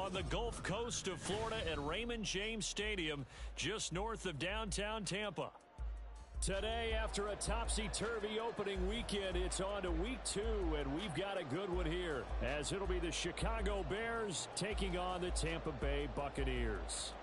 on the Gulf Coast of Florida at Raymond James Stadium, just north of downtown Tampa. Today, after a topsy-turvy opening weekend, it's on to week 2, and we've got a good one here, as it'll be the Chicago Bears taking on the Tampa Bay Buccaneers.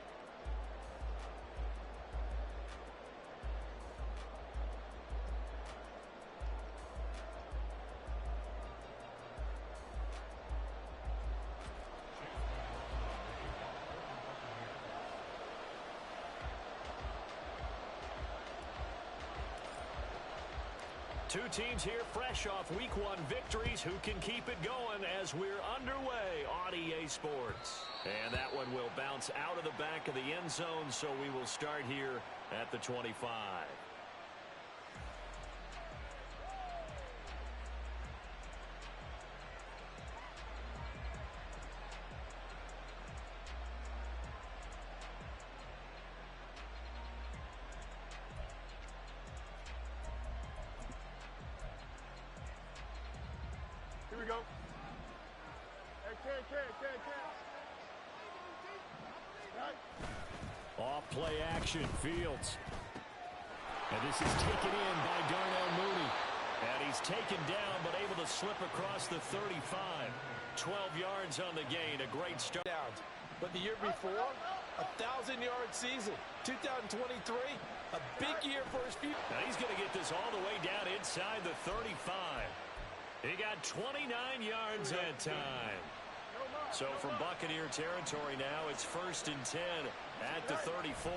Two teams here fresh off Week 1 victories. Who can keep it going as we're underway on EA Sports? And that one will bounce out of the back of the end zone, so we will start here at the 25. Here we go. Off play action, Fields. And this is taken in by Darnell Mooney. And he's taken down, but able to slip across the 35. 12 yards on the gain, a great start. But the year before, 1,000-yard season. 2023, a big year for his future. Now he's going to get this all the way down inside the 35. He got 29 yards that time. So from Buccaneer territory now, it's 1st and 10 at the 34.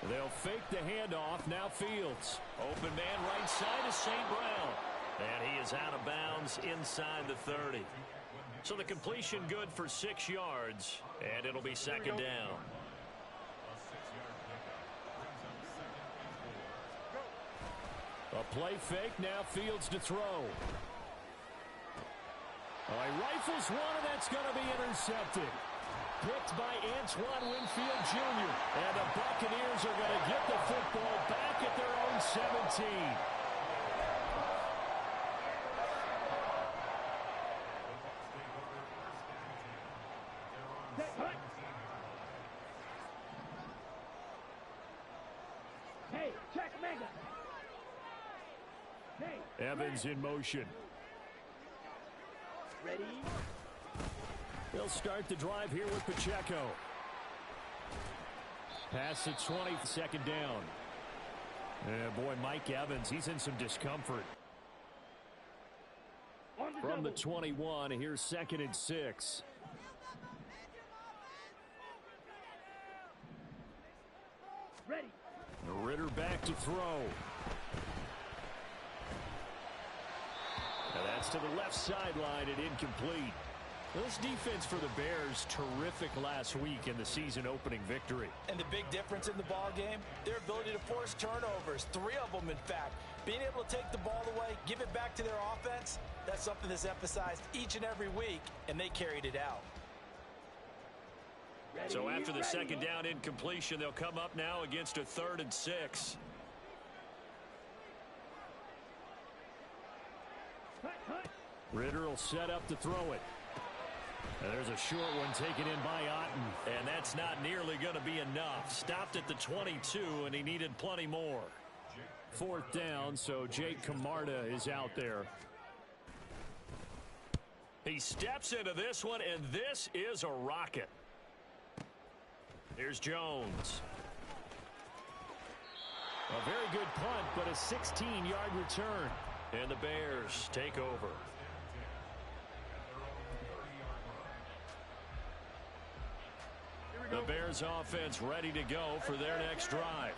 They'll fake the handoff. Now Fields. Open man right side is St. Brown. And he is out of bounds inside the 30. So the completion good for 6 yards. And it'll be 2nd down. A play fake, now Fields to throw. Oh, he rifles one, and that's going to be intercepted. Picked by Antoine Winfield Jr. And the Buccaneers are going to get the football back at their own 17. Hey, check Mega. Evans in motion. Ready? They'll start the drive here with Pacheco. Pass to 20, 2nd down. Boy, Mike Evans, he's in some discomfort. From the 21, here's 2nd and 6. Ready. Ritter back to throw. And that's to the left sideline and incomplete. This defense for the Bears, terrific last week in the season-opening victory. And the big difference in the ball game, their ability to force turnovers, 3 of them, in fact. Being able to take the ball away, give it back to their offense, that's something that's emphasized each and every week, and they carried it out. Ready, So after the ready. 2nd down incompletion, they'll come up now against a 3rd and 6. Ritter will set up to throw it. And there's a short one taken in by Otten. And that's not nearly going to be enough. Stopped at the 22, and he needed plenty more. 4th down, so Jake Camarda is out there. He steps into this one, and this is a rocket. Here's Jones. A very good punt, but a 16-yard return. And the Bears take over. The Bears offense ready to go for their next drive.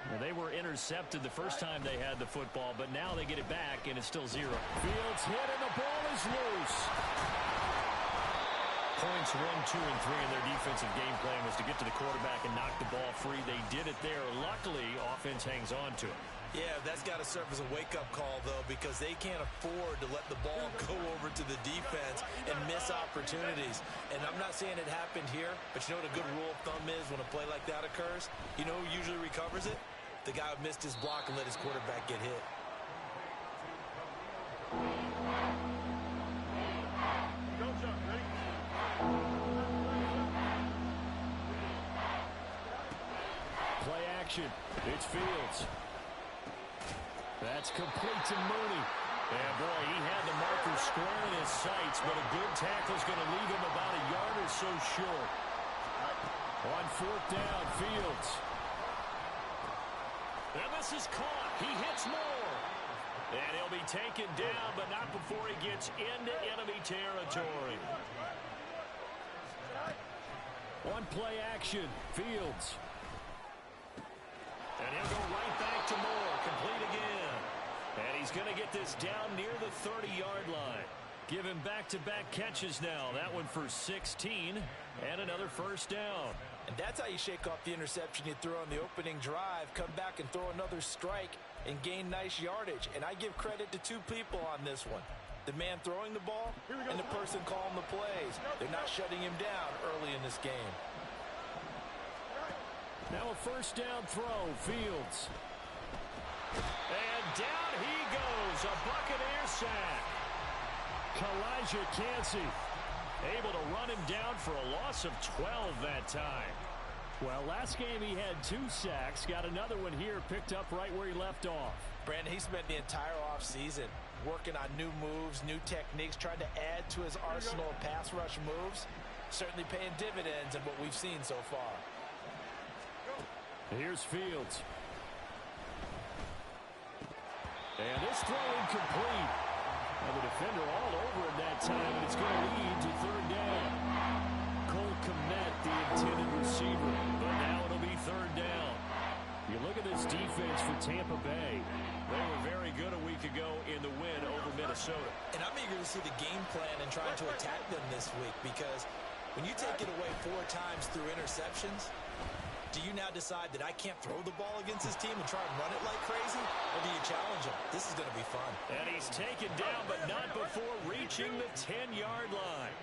Well, they were intercepted the first time they had the football, but now they get it back, and it's still 0. Fields hit, and the ball is loose. Points 1, 2, and 3 in their defensive game plan was to get to the quarterback and knock the ball free. They did it there. Luckily, offense hangs on to it. Yeah, that's got to serve as a wake-up call, though, because they can't afford to let the ball go over to the defense and miss opportunities. And I'm not saying it happened here, but you know what a good rule of thumb is when a play like that occurs? You know who usually recovers it? The guy who missed his block and let his quarterback get hit. Go, John. Ready? action. It's Fields. That's complete to Mooney. And, boy, he had the marker square in his sights, but a good tackle is going to leave him about a yard or so short. On fourth down, Fields. And this is caught. He hits more. And he'll be taken down, but not before he gets into enemy territory. On play action, Fields. And he'll go right back to Moore. Complete again. And he's going to get this down near the 30-yard line. Give him back-to-back catches now. That one for 16 and another first down. And that's how you shake off the interception you threw on the opening drive, come back and throw another strike and gain nice yardage. And I give credit to two people on this one. The man throwing the ball and the person calling the plays. They're not shutting him down early in this game. Now a first down throw, Fields. And down he goes, a Buccaneer sack. Kalijah Kancey able to run him down for a loss of 12 that time. Well, last game he had 2 sacks, got another one here, picked up right where he left off. Brandon, he spent the entire offseason working on new moves, new techniques, trying to add to his arsenal of pass rush moves. Certainly paying dividends in what we've seen so far. Here's Fields. And this throw incomplete. And the defender all over him that time, and it's going to lead to third down. Cole Kmet, the intended receiver, but now it'll be third down. You look at this defense for Tampa Bay. They were very good a week ago in the win over Minnesota. And I'm eager to see the game plan and trying to attack them this week, because when you take it away 4 times through interceptions, do you now decide that I can't throw the ball against this team and try and run it like crazy? Or do you challenge him? This is going to be fun. And he's taken down, but not before reaching the 10-yard line.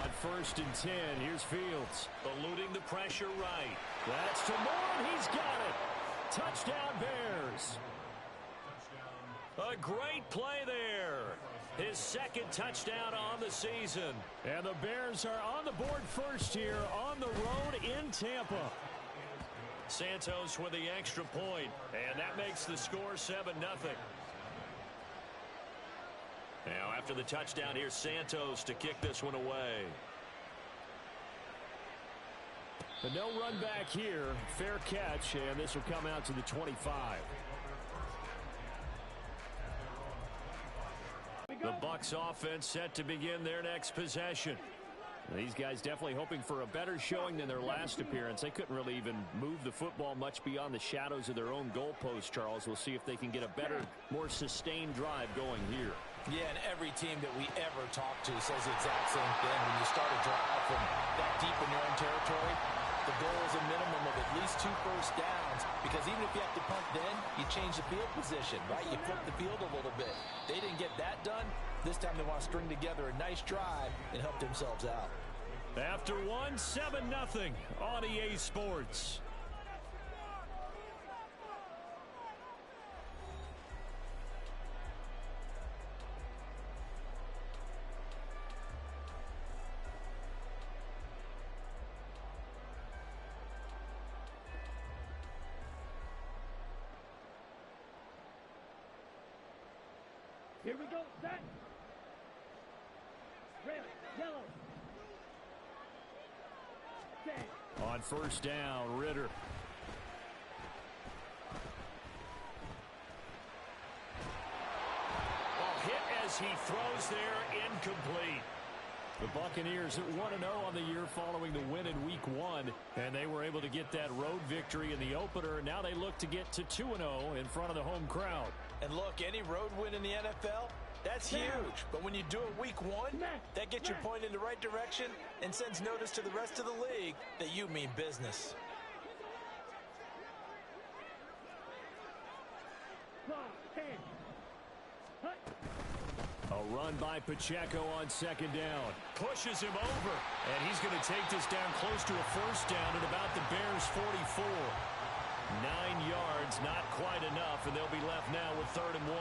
On first and 10, here's Fields. Eluding the pressure right. That's to Moore, and he's got it. Touchdown, Bears. A great play there. His second touchdown on the season. And the Bears are on the board first here on the road in Tampa. Santos with the extra point, and that makes the score 7-0. Now after the touchdown, here's Santos to kick this one away. But no run back here. Fair catch, and this will come out to the 25. The Bucs offense set to begin their next possession. These guys definitely hoping for a better showing than their last appearance. They couldn't really even move the football much beyond the shadows of their own goalpost, Charles. We'll see if they can get a better, more sustained drive going here. Yeah, and every team that we ever talk to says the exact same thing. When you start a drive from that deep in your own territory, the goal is a minimum of at least 2 first downs, because even if you have to punt then, you change the field position, right? You flip the field a little bit. They didn't get that done. This time they want to string together a nice drive and help themselves out. After one, 7-0 on EA Sports. Here we go, set. Red, yellow. Set. On first down, Ritter. Well, hit as he throws there, incomplete. The Buccaneers at 1-0 on the year following the win in Week 1, and they were able to get that road victory in the opener. Now they look to get to 2-0 in front of the home crowd. And look, any road win in the NFL, that's huge. But when you do it Week 1, that gets your point in the right direction and sends notice to the rest of the league that you mean business. A run by Pacheco on second down. Pushes him over. And he's going to take this down close to a first down at about the Bears' 44. 9 yards, not quite enough, and they'll be left now with 3rd and 1.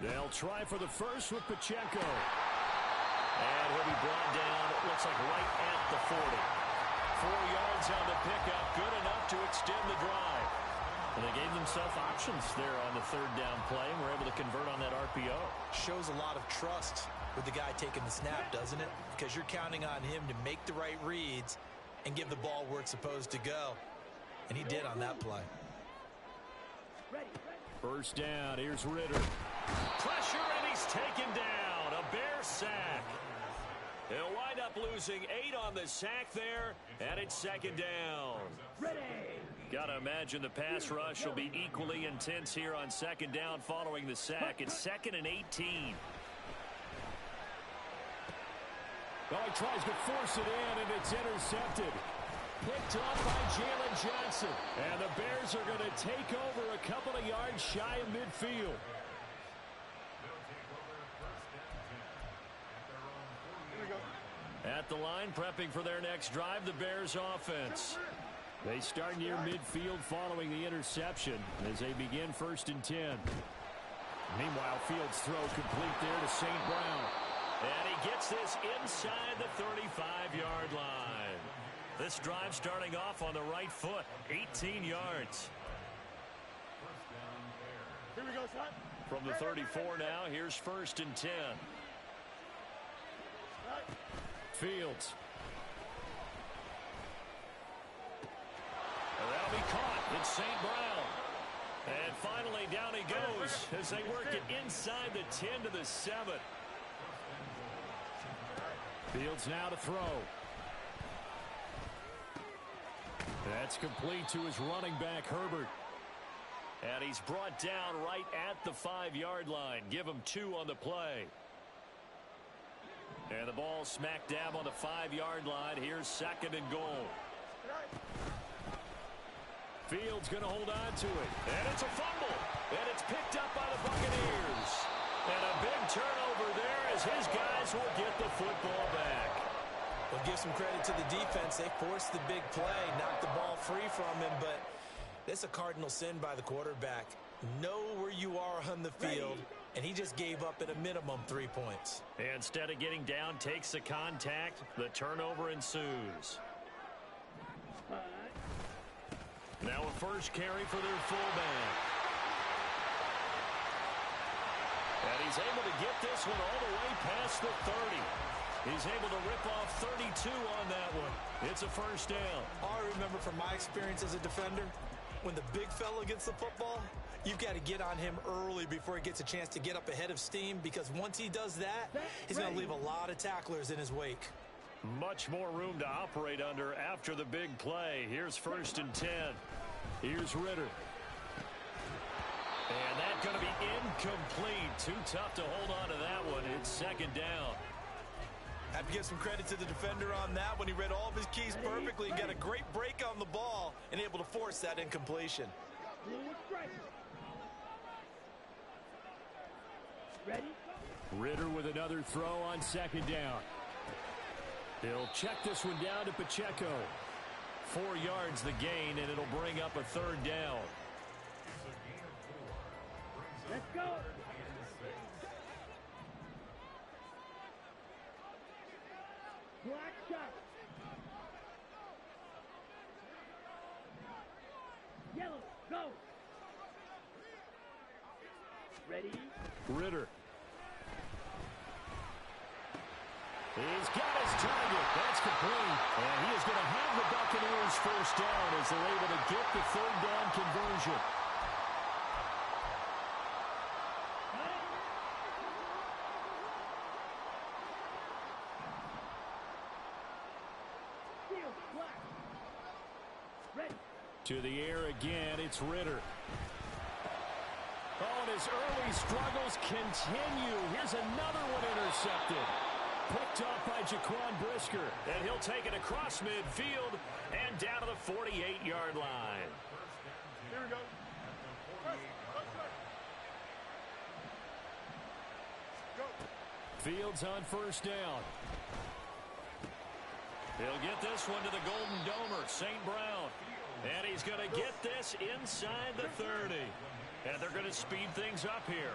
They'll try for the first with Pacheco. And he'll be brought down, it looks like right at the 40. 4 yards on the pickup, good enough to extend the drive. And they gave themselves options there on the third down play and were able to convert on that RPO. Shows a lot of trust with the guy taking the snap, doesn't it? Because you're counting on him to make the right reads and give the ball where it's supposed to go. And he did on that play. First down, here's Ritter. Pressure, and he's taken down. A Bear sack. He'll wind up losing 8 on the sack there, and it's second down. Got to imagine the pass rush will be equally intense here on second down following the sack. It's 2nd and 18. Well, he tries to force it in, and it's intercepted. Picked up by Jalen Johnson. And the Bears are going to take over a couple of yards shy of midfield. At the line, prepping for their next drive, the Bears offense. They start near midfield following the interception as they begin 1st and 10. Meanwhile, Fields' throw complete there to St. Brown. And he gets this inside the 35-yard line. This drive starting off on the right foot, 18 yards. Here we go, son. From the 34 now, here's 1st and 10. Fields. That'll be caught. It's St. Brown. And finally down he goes as they work it inside the 10 to the 7. Fields now to throw. That's complete to his running back, Herbert. And he's brought down right at the 5-yard line. Give him 2 on the play. And the ball smack dab on the 5-yard line. Here's 2nd and goal. Fields going to hold on to it. And it's a fumble. And it's picked up by the Buccaneers. And a big turnover there as his guys will get the football back. Well, give some credit to the defense. They forced the big play, knocked the ball free from him, but that's a cardinal sin by the quarterback. Know where you are on the field, and he just gave up at a minimum 3 points. Instead of getting down, takes the contact. The turnover ensues. Now a first carry for their fullback. And he's able to get this one all the way past the 30. He's able to rip off 32 on that one. It's a first down. All I remember from my experience as a defender, when the big fella gets the football, you've got to get on him early before he gets a chance to get up ahead of steam, because once he does that, he's going to leave a lot of tacklers in his wake. Much more room to operate under after the big play. Here's 1st and 10. Here's Ritter. And that's going to be incomplete. Too tough to hold on to that one. It's 2nd down. Have to give some credit to the defender on that when he read all of his keys perfectly and got a great break on the ball and able to force that incompletion. Ready? Ritter with another throw on 2nd down. He'll check this one down to Pacheco. 4 yards the gain, and it'll bring up a 3rd down. Let's go. Black shot. Yellow, go. Ready? Ritter. He's got his target. That's complete. And he is going to have the Buccaneers first down as they're able to get the 3rd down conversion. To the air again, it's Ritter. Oh, and his early struggles continue. Here's another one intercepted. Picked off by Jaquan Brisker. And he'll take it across midfield and down to the 48-yard line. Here we go. Fields on 1st down. He'll get this one to the Golden Domer, St. Brown. And he's going to get this inside the 30. And they're going to speed things up here.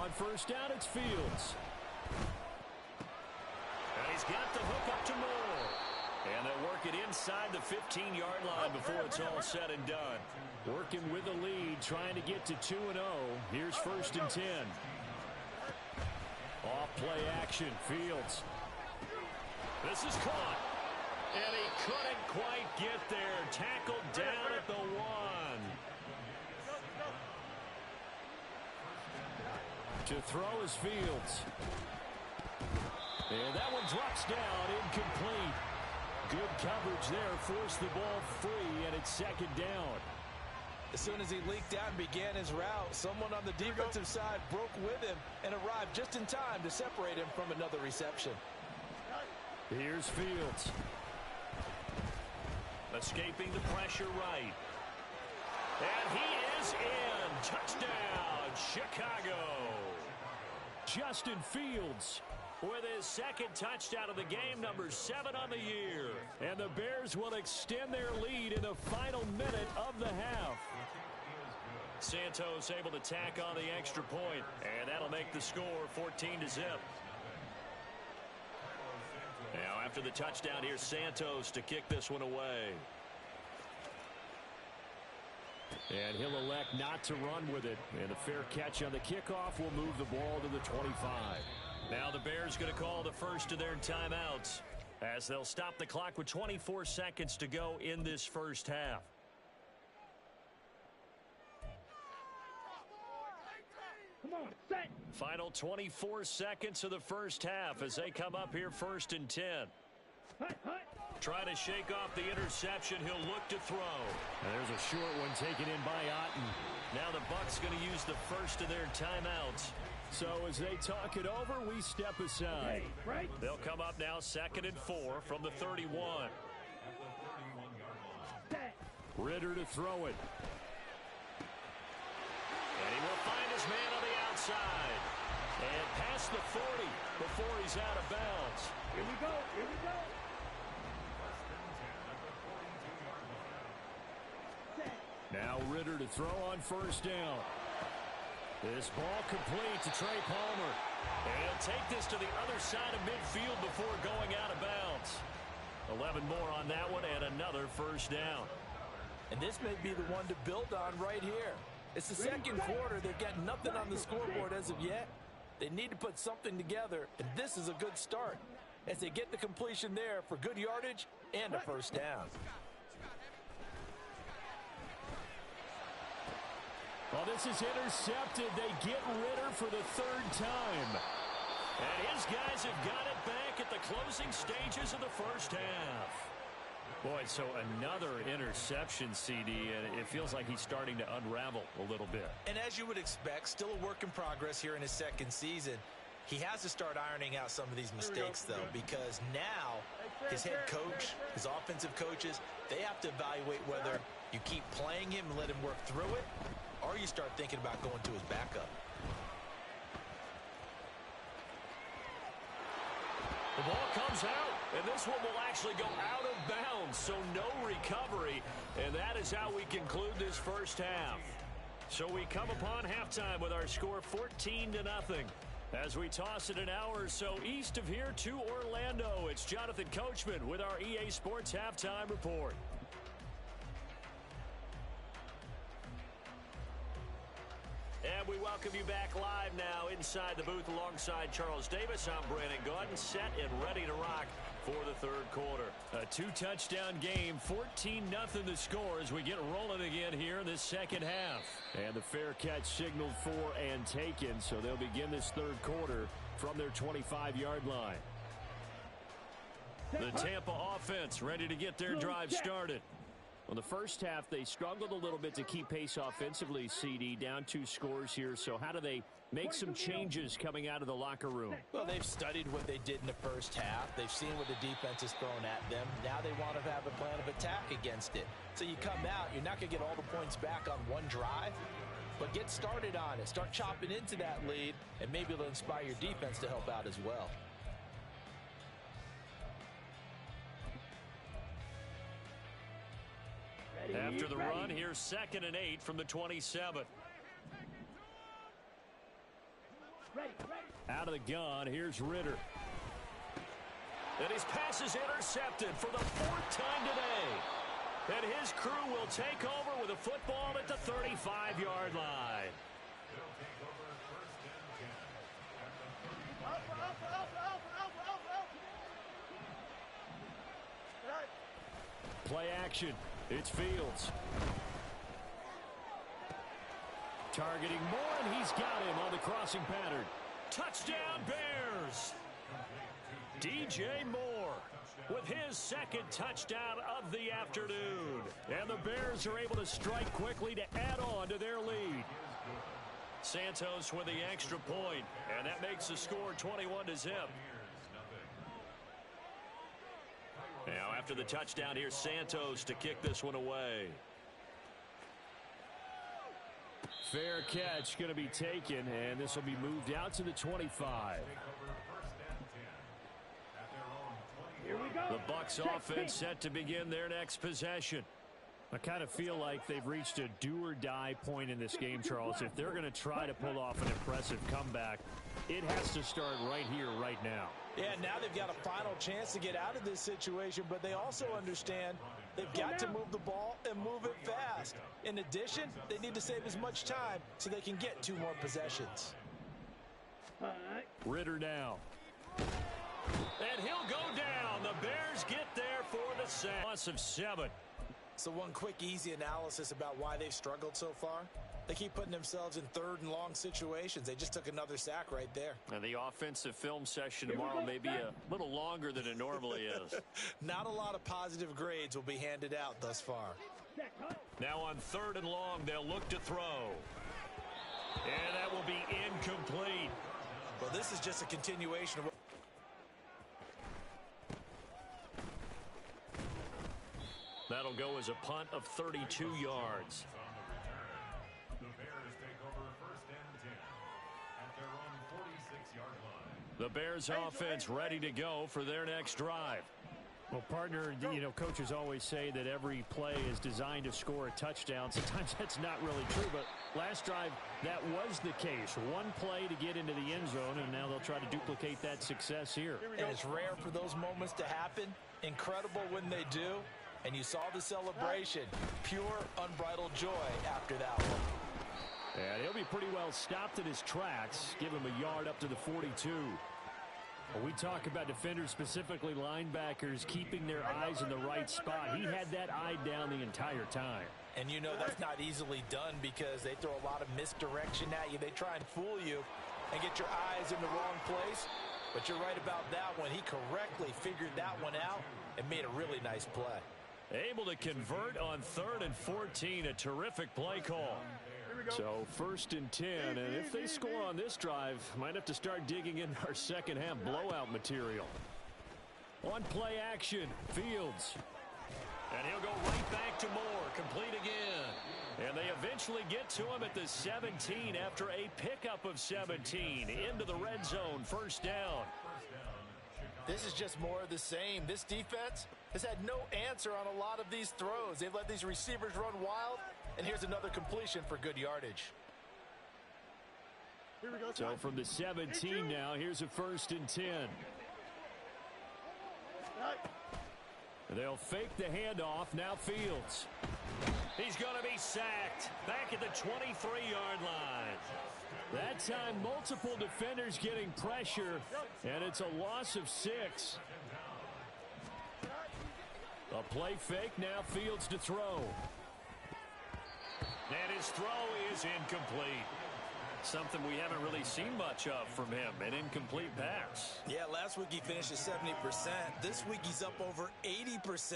On first down, it's Fields. And he's got the hook up to Moore. And they'll work it inside the 15-yard line before it's all said and done. Working with the lead, trying to get to 2-0. Here's first and 10. Off play action, Fields. This is caught. And he couldn't quite get there. Tackled down at the 1. To throw is Fields. And that one drops down, incomplete. Good coverage there, forced the ball free, and it's second down. As soon as he leaked out and began his route, someone on the defensive side broke with him and arrived just in time to separate him from another reception. Here's Fields. Escaping the pressure right. And he is in. Touchdown, Chicago. Justin Fields with his second touchdown of the game, number 7 on the year. And the Bears will extend their lead in the final minute of the half. Santos able to tack on the extra point, and that'll make the score 14-0. Now, after the touchdown, here's Santos to kick this one away. And he'll elect not to run with it. And a fair catch on the kickoff will move the ball to the 25. Now the Bears going to call the first of their timeouts as they'll stop the clock with 24 seconds to go in this first half. Come on, set. Final 24 seconds of the first half as they come up here first and 10. Hut, hut. Try to shake off the interception. He'll look to throw. And there's a short one taken in by Otten. Now the Bucs going to use the first of their timeouts. So as they talk it over, we step aside. Hey, right. They'll come up now 2nd and 4 from the 31. Set. Ritter to throw it. And he will find his man on the outside. And past the 40 before he's out of bounds. Here we go. Here we go. Set. Now Ritter to throw on first down. This ball complete to Trey Palmer. And he'll take this to the other side of midfield before going out of bounds. 11 more on that one and another first down. And this may be the one to build on right here. It's the second quarter. They've got nothing on the scoreboard as of yet. They need to put something together, and this is a good start as they get the completion there for good yardage and a first down. Well, this is intercepted. They get Ritter for the 3rd time. And his guys have got it back at the closing stages of the first half. Boy, so another interception, CD, and it feels like he's starting to unravel a little bit. And as you would expect, still a work in progress here in his second season. He has to start ironing out some of these mistakes, though, because now his head coach, his offensive coaches, they have to evaluate whether you keep playing him and let him work through it, or you start thinking about going to his backup. The ball comes out, and this one will actually go out of bounds, so no recovery, and that is how we conclude this first half. So we come upon halftime with our score 14-0. As we toss it an hour or so east of here to Orlando, it's Jonathan Coachman with our EA Sports Halftime Report. And we welcome you back live now inside the booth alongside Charles Davis. I'm Brandon Gaudin, set and ready to rock for the third quarter. A 2-touchdown game, 14-0 the score as we get rolling again here in this second half. And the fair catch signaled for and taken, so they'll begin this third quarter from their 25-yard line. The Tampa offense ready to get their drive started. Well, the first half, they struggled a little bit to keep pace offensively, CD, down 2 scores here. So how do they make some changes coming out of the locker room? Well, they've studied what they did in the first half. They've seen what the defense has thrown at them. Now they want to have a plan of attack against it. So you come out, you're not going to get all the points back on one drive, but get started on it. Start chopping into that lead, and maybe it'll inspire your defense to help out as well. After the run, here's 2nd and 8 from the 27. Out of the gun, here's Ritter. And his pass is intercepted for the 4th time today. And his crew will take over with a football at the 35-yard line. Play action. It's Fields. Targeting Moore, and he's got him on the crossing pattern. Touchdown, Bears! DJ Moore with his 2nd touchdown of the afternoon. And the Bears are able to strike quickly to add on to their lead. Santos with the extra point, and that makes the score 21-0. Now, after the touchdown, here's Santos to kick this one away. Fair catch going to be taken, and this will be moved out to the 25. Here we go. The Bucs offense set to begin their next possession. I kind of feel like they've reached a do-or-die point in this game, Charles. If they're going to try to pull off an impressive comeback, it has to start right here, right now. Yeah, now they've got a final chance to get out of this situation, but they also understand they've got to move the ball and move it fast. In addition, they need to save as much time so they can get 2 more possessions. Ritter now. And he'll go down. The Bears get there for the sack. Loss of 7. So one quick, easy analysis about why they've struggled so far. They keep putting themselves in 3rd and long situations. They just took another sack right there. And the offensive film session tomorrow may be a little longer than it normally is. Not a lot of positive grades will be handed out thus far. Now on 3rd and long, they'll look to throw. And that will be incomplete. Well, this is just a continuation of what... That'll go as a punt of 32 yards. The Bears take over 1st and 10 at their own 46-yard line. The Bears offense ready to go for their next drive. Well, partner, coaches always say that every play is designed to score a touchdown. Sometimes that's not really true, but last drive, that was the case. One play to get into the end zone, and now they'll try to duplicate that success here. And it's rare for those moments to happen. Incredible when they do. And you saw the celebration. Pure, unbridled joy after that one. And he'll be pretty well stopped in his tracks. Give him a yard up to the 42. When we talk about defenders, specifically linebackers, keeping their eyes in the right spot, he had that eye down the entire time. And you know that's not easily done because they throw a lot of misdirection at you. They try and fool you and get your eyes in the wrong place. But you're right about that one. He correctly figured that one out and made a really nice play. Able to convert on 3rd and 14. A terrific play call. So 1st and 10, and if they score on this drive, might have to start digging in our second half blowout material. On play action, Fields. And he'll go right back to Moore, complete again. And they eventually get to him at the 17 after a pickup of 17 into the red zone, 1st down. This is just more of the same. This defense has had no answer on a lot of these throws. They've let these receivers run wild, and here's another completion for good yardage. Here we go. So from the 17 now, here's a 1st and 10. They'll fake the handoff. Now Fields. He's going to be sacked back at the 23-yard line. That time, multiple defenders getting pressure, and it's a loss of 6. A play fake, now Fields to throw. And his throw is incomplete. Something we haven't really seen much of from him, an incomplete pass. Yeah, last week he finished at 70%. This week he's up over 80%.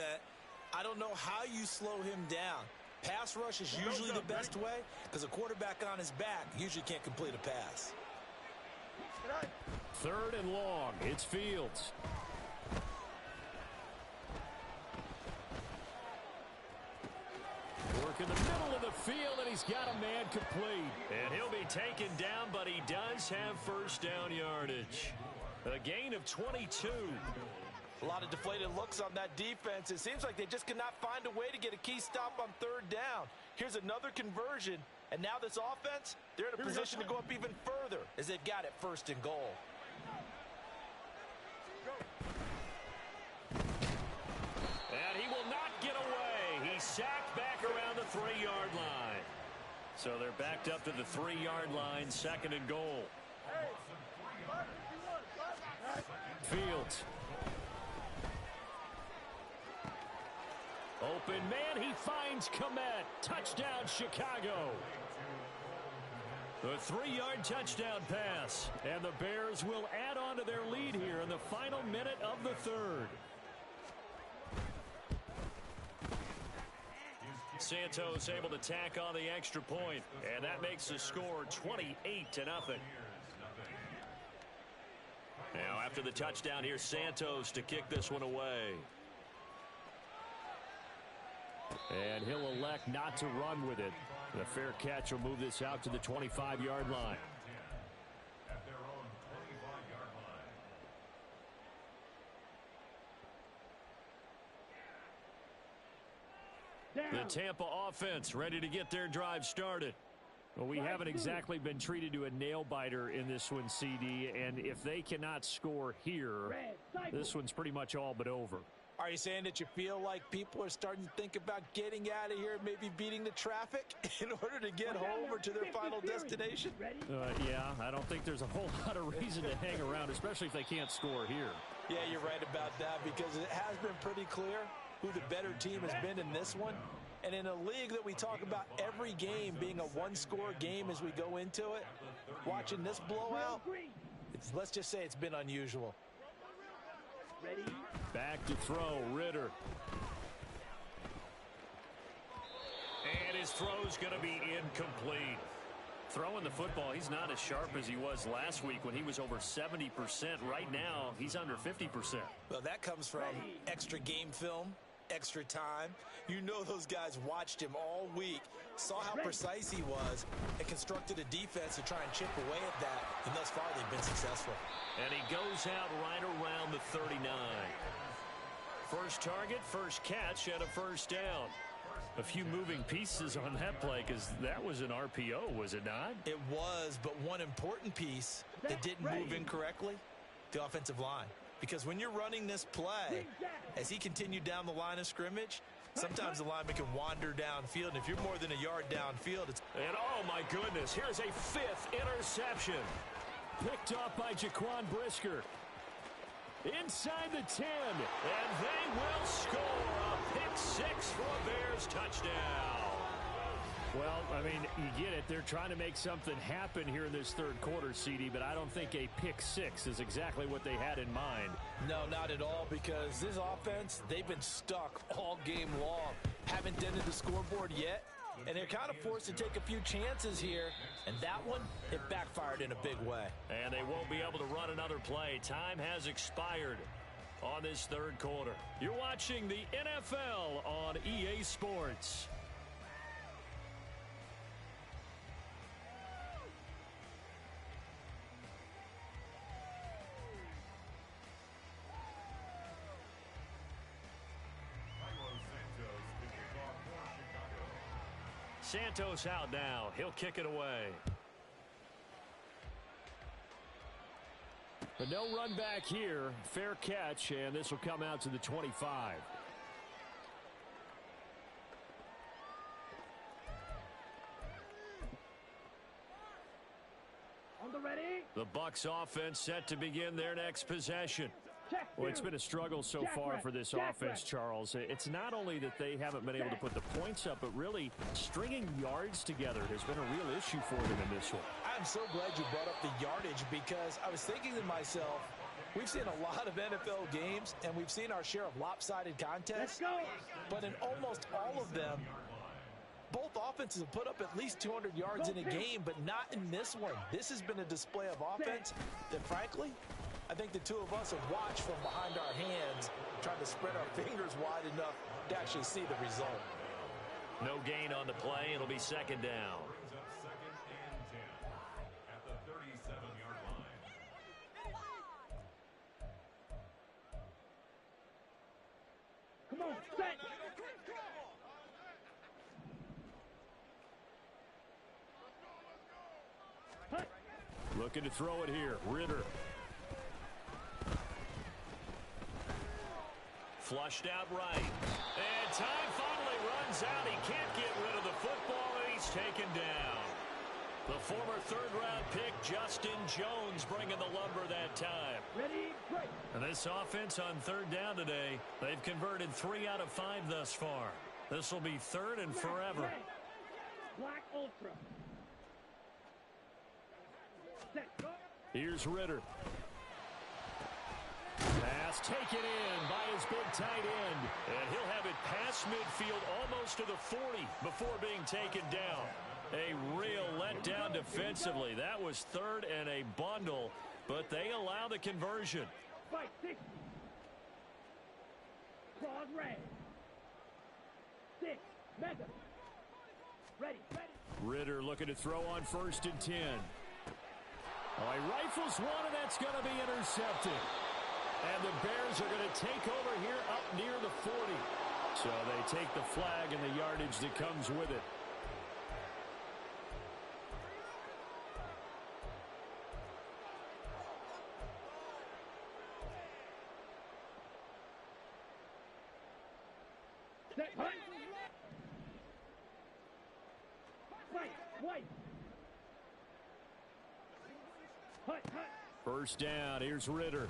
I don't know how you slow him down. Pass rush is usually the best way because a quarterback on his back usually can't complete a pass. 3rd and long. It's Fields. Work in the middle of the field, and he's got a man complete. And he'll be taken down, but he does have 1st down yardage. A gain of 22. A lot of deflated looks on that defense. It seems like they just cannot find a way to get a key stop on third down. Here's another conversion, and now this offense, they're in a position to go up even further as they've got it first and goal. And he will not get away. He's sacked back around the 3-yard line. So they're backed up to the 3-yard line, second and goal. Fields. Open man, he finds Komet. Touchdown, Chicago. The 3-yard touchdown pass. And the Bears will add on to their lead here in the final minute of the third. Santos able to tack on the extra point, and that makes the score 28-0. Now after the touchdown, here's Santos to kick this one away. And he'll elect not to run with it. The fair catch will move this out to the 25-yard line. At their own 25-yard line. The Tampa offense ready to get their drive started. Well, we haven't exactly been treated to a nail-biter in this one, CD, and if they cannot score here, this one's pretty much all but over. Are you saying that you feel like people are starting to think about getting out of here, maybe beating the traffic in order to get home or to their final destination? Yeah, I don't think there's a whole lot of reason to hang around, especially if they can't score here. Yeah, you're right about that, because it has been pretty clear who the better team has been in this one. And in a league that we talk about every game being a one-score game as we go into it, watching this blowout, let's just say it's been unusual. Back to throw, Ritter. And his throw's going to be incomplete. Throwing the football, he's not as sharp as he was last week when he was over 70%. Right now, he's under 50%. Well, that comes from extra game film, extra time. You know those guys watched him all week, saw how precise he was, and constructed a defense to try and chip away at that. And thus far, they've been successful. And he goes out right around the 39. First target, first catch, and a first down. A few moving pieces on that play, because that was an RPO, was it not? It was, but one important piece that didn't move incorrectly, the offensive line. Because when you're running this play, as he continued down the line of scrimmage, sometimes the lineman can wander downfield, and if you're more than a yard downfield, it's... And oh my goodness, here's a 5th interception. Picked off by Jaquan Brisker. Inside the 10, and they will score a pick 6 for a Bears touchdown. Well, I mean, you get it. They're trying to make something happen here in this third quarter, CD, but I don't think a pick 6 is exactly what they had in mind. No, not at all, because this offense, they've been stuck all game long. Haven't dented the scoreboard yet, and they're kind of forced to take a few chances here, and that one, it backfired in a big way. And they won't be able to run another play. Time has expired on this third quarter. You're watching the NFL on EA Sports. Santos out now. He'll kick it away. But no run back here. Fair catch, and this will come out to the 25. On the ready. The Bucs offense set to begin their next possession. Well, it's been a struggle so far for this offense, Charles. It's not only that they haven't been able to put the points up, but really stringing yards together has been a real issue for them in this one. I'm so glad you brought up the yardage, because I was thinking to myself, we've seen a lot of NFL games, and we've seen our share of lopsided contests. But in almost all of them, both offenses have put up at least 200 yards in a game, but not in this one. This has been a display of offense that, frankly, I think the two of us have watched from behind our hands, trying to spread our fingers wide enough to actually see the result. No gain on the play. It'll be second down. Brings up second and 10 at the 37-yard line. Looking to throw it here. Ritter. Flushed out right. And time finally runs out. He can't get rid of the football, and he's taken down. The former third-round pick, Justin Jones, bringing the lumber that time. Ready, break. And this offense on third down today, they've converted 3 out of 5 thus far. This will be third and forever. Black Ultra. Set, go. Here's Ritter. Pass taken in by his big tight end. And he'll have it past midfield almost to the 40 before being taken down. A real letdown defensively. That was third and a bundle, but they allow the conversion. Fight 60. Claws red. 6. Mega. Ready, ready. Ritter looking to throw on 1st and 10. Oh, he rifles one, and that's going to be intercepted. And the Bears are going to take over here up near the 40. So they take the flag and the yardage that comes with it. Set, hut. Fight, white. Hut, hut. First down. Here's Ritter.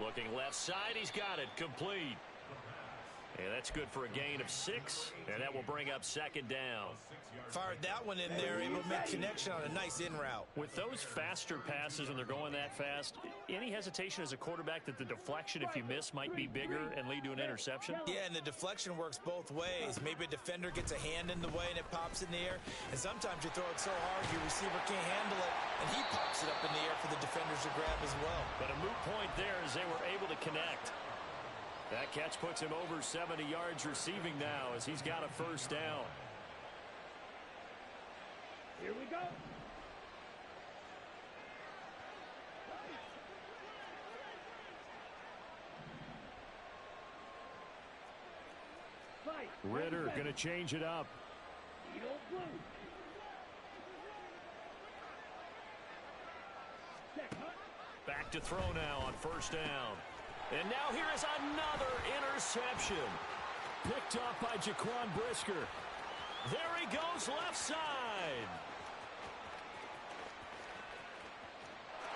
Looking left side, he's got it, complete. And that's good for a gain of 6, and that will bring up second down. Fired that one in there, able to make connection on a nice in route. With those faster passes when they're going that fast, any hesitation as a quarterback that the deflection, if you miss, might be bigger and lead to an interception? Yeah, and the deflection works both ways. Maybe a defender gets a hand in the way and it pops in the air, and sometimes you throw it so hard your receiver can't handle it, and he pops it up in the air for the defenders to grab as well. But a moot point there as they were able to connect. That catch puts him over 70 yards receiving now as he's got a first down. Here we go. Fight. Ritter going to change it up. Eagle blue. Set, hut. Back to throw now on first down. And now here is another interception. Picked off by Jaquan Brisker. There he goes left side.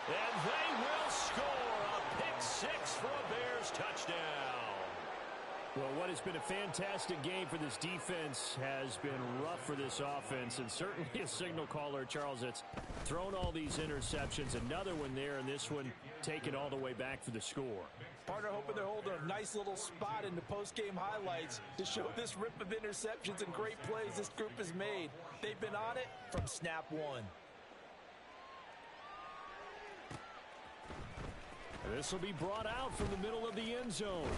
And they will score a pick 6 for a Bears touchdown. Well, what has been a fantastic game for this defense has been rough for this offense, and certainly a signal caller, Charles, that's thrown all these interceptions. Another one there, and this one taken all the way back for the score. Partner hoping they're holding a nice little spot in the post-game highlights to show this rip of interceptions and great plays this group has made. They've been on it from snap one. This will be brought out from the middle of the end zone.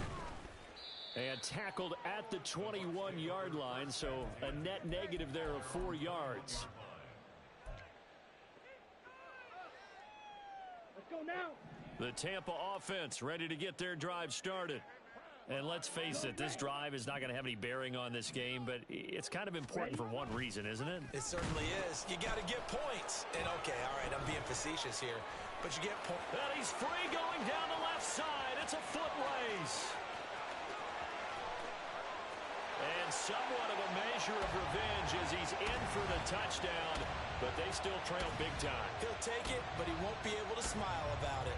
And tackled at the 21-yard line, so a net negative there of 4 yards. Let's go now. The Tampa offense ready to get their drive started. And let's face it, this drive is not going to have any bearing on this game, but it's kind of important for one reason, isn't it? It certainly is. You got to get points. And okay, all right, I'm being facetious here, but you get points. And he's free going down the left side. It's a foot race. And somewhat of a measure of revenge as he's in for the touchdown, but they still trail big time. He'll take it, but he won't be able to smile about it.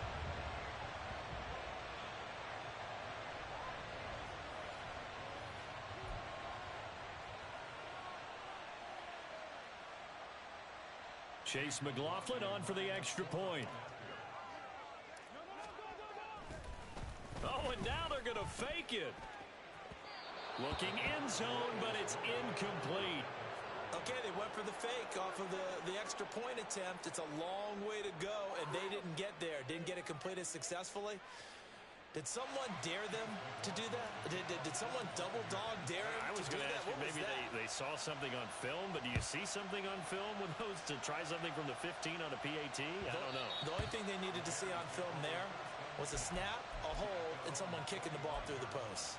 Chase McLaughlin on for the extra point. Oh, and now they're going to fake it. Looking end zone, but it's incomplete. Okay, they went for the fake off of the extra point attempt. It's a long way to go, and they didn't get there. Didn't get it completed successfully. Did someone dare them to do that? Did someone double dog dare them I was going to ask you, maybe they saw something on film, but do you see something on film with those to try something from the 15 on a PAT? I don't know. The only thing they needed to see on film there was a snap, a hold, than someone kicking the ball through the post.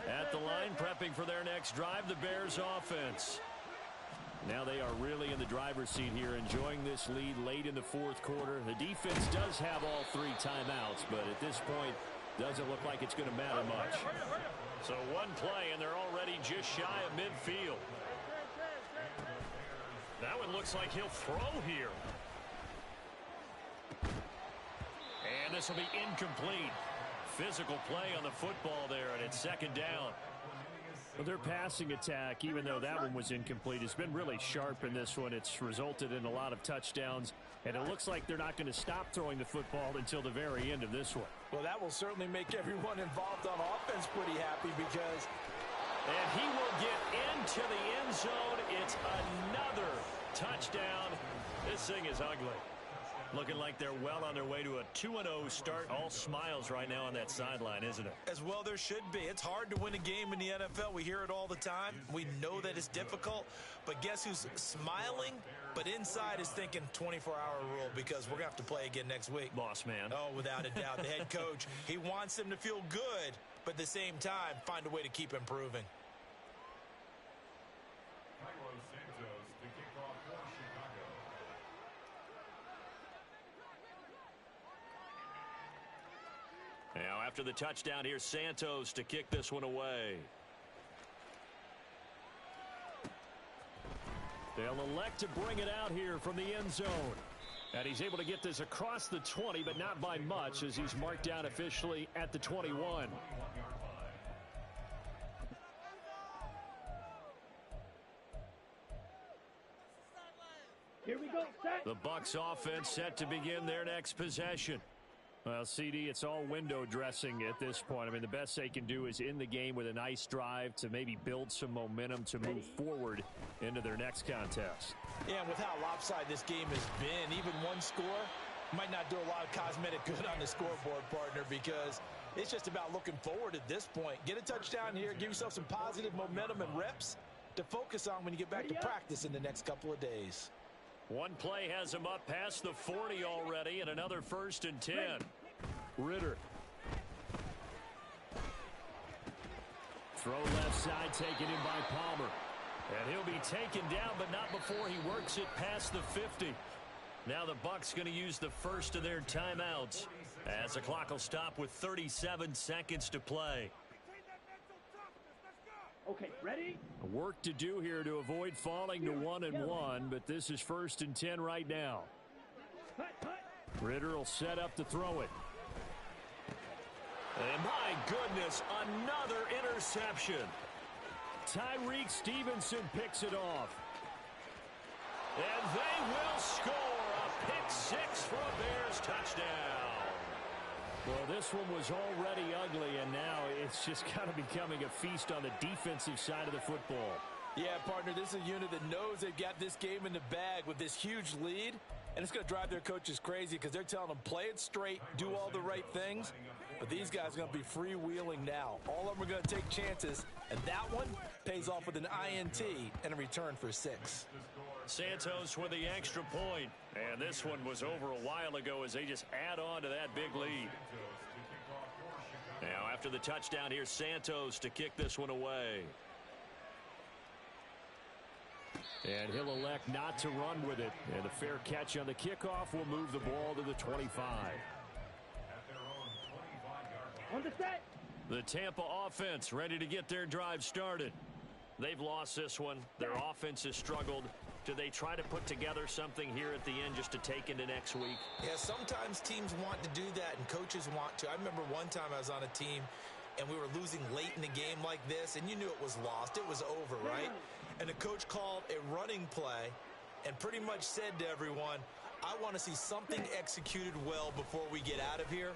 At the line, prepping for their next drive, the Bears offense. Now they are really in the driver's seat here, enjoying this lead late in the fourth quarter. The defense does have all 3 timeouts, but at this point, doesn't look like it's going to matter much. So one play, and they're already just shy of midfield. That one looks like he'll throw here. And this will be incomplete. Physical play on the football there, and it's second down. Well, their passing attack, even though that one was incomplete, has been really sharp in this one. It's resulted in a lot of touchdowns, and it looks like they're not going to stop throwing the football until the very end of this one. Well, that will certainly make everyone involved on offense pretty happy because... And he will get into the end zone. It's another touchdown. This thing is ugly. Looking like they're well on their way to a 2-0 start. All smiles right now on that sideline, isn't it? As well there should be. It's hard to win a game in the NFL. We hear it all the time. We know that it's difficult. But guess who's smiling? But inside is thinking 24-hour rule because we're going to have to play again next week. Boss man. Oh, without a doubt. The head coach, he wants them to feel good, but at the same time, find a way to keep improving. Now, after the touchdown, here's Santos to kick this one away. They'll elect to bring it out here from the end zone. And he's able to get this across the 20, but not by much, as he's marked down officially at the 21. Here we go, set. The Bucs offense set to begin their next possession. Well, CD, it's all window dressing at this point. I mean, the best they can do is in the game with a nice drive to maybe build some momentum to move forward into their next contest. Yeah, and with how lopsided this game has been, even one score might not do a lot of cosmetic good on the scoreboard, partner, because it's just about looking forward at this point. Get a touchdown here, give yourself some positive momentum and reps to focus on when you get back to practice in the next couple of days. One play has him up past the 40 already, and another 1st and 10. Ritter. Throw left side, taken in by Palmer. And he'll be taken down, but not before he works it past the 50. Now the Bucs going to use the first of their timeouts, as the clock will stop with 37 seconds to play. Okay, ready? Work to do here to avoid falling to 1-1, but this is 1st and 10 right now. Ritter will set up to throw it. And my goodness, another interception. Tyreek Stevenson picks it off. And they will score a pick 6 for a Bears touchdown. Well, this one was already ugly, and now it's just kind of becoming a feast on the defensive side of the football. Yeah, partner, this is a unit that knows they've got this game in the bag with this huge lead, and it's going to drive their coaches crazy because they're telling them play it straight, do all the right things, but these guys are going to be freewheeling now. All of them are going to take chances, and that one pays off with an INT and a return for 6. Santos with the extra point. And this one was over a while ago as they just add on to that big lead. Now after the touchdown, here's Santos to kick this one away. And he'll elect not to run with it. And the fair catch on the kickoff will move the ball to the 25. On the set. The Tampa offense ready to get their drive started. They've lost this one. Their offense has struggled. Do they try to put together something here at the end just to take into next week? Yeah, sometimes teams want to do that and coaches want to. I remember one time I was on a team and we were losing late in the game like this, and you knew it was lost. It was over, right? And the coach called a running play and pretty much said to everyone, I want to see something executed well before we get out of here.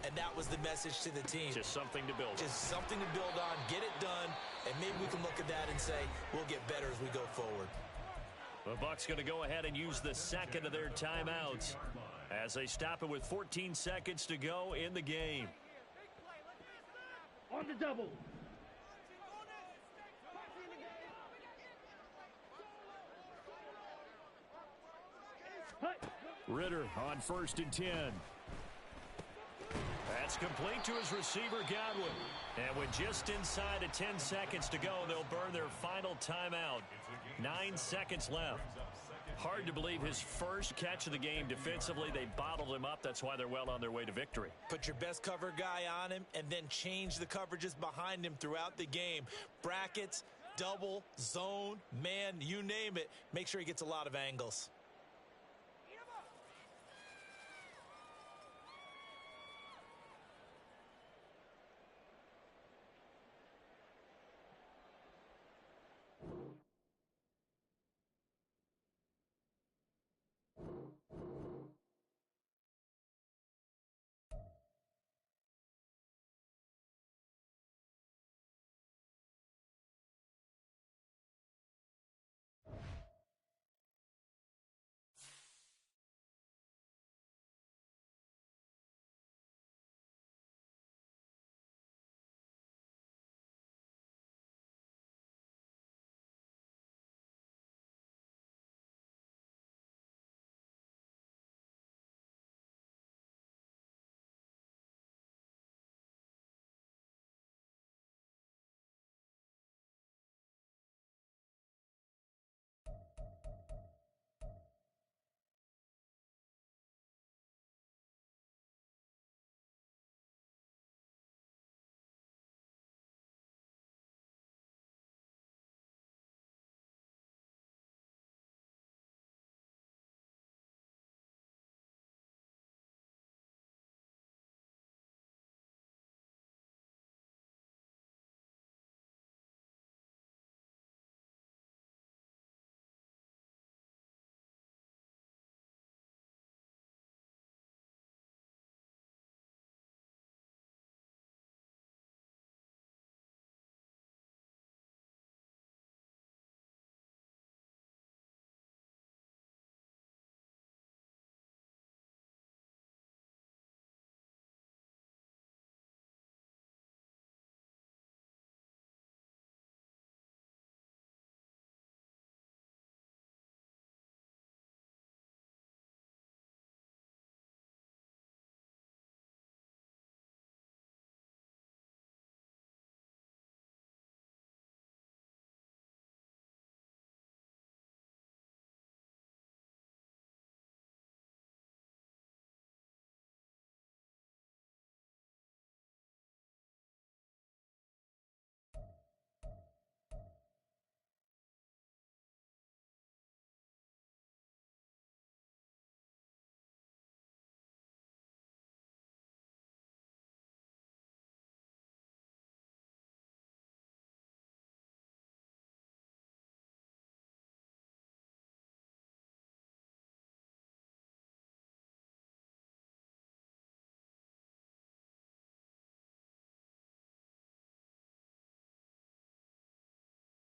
And that was the message to the team. Just something to build on. Just something to build on, get it done, and maybe we can look at that and say we'll get better as we go forward. The Bucs going to go ahead and use the second of their timeouts as they stop it with 14 seconds to go in the game. On the double. Ritter on 1st and 10. That's complete to his receiver, Godwin. And with just inside of 10 seconds to go, they'll burn their final timeout. 9 seconds left. Hard to believe his first catch of the game defensively. They bottled him up. That's why they're well on their way to victory. Put your best cover guy on him and then change the coverages behind him throughout the game. Brackets, double, zone, man, you name it. Make sure he gets a lot of angles.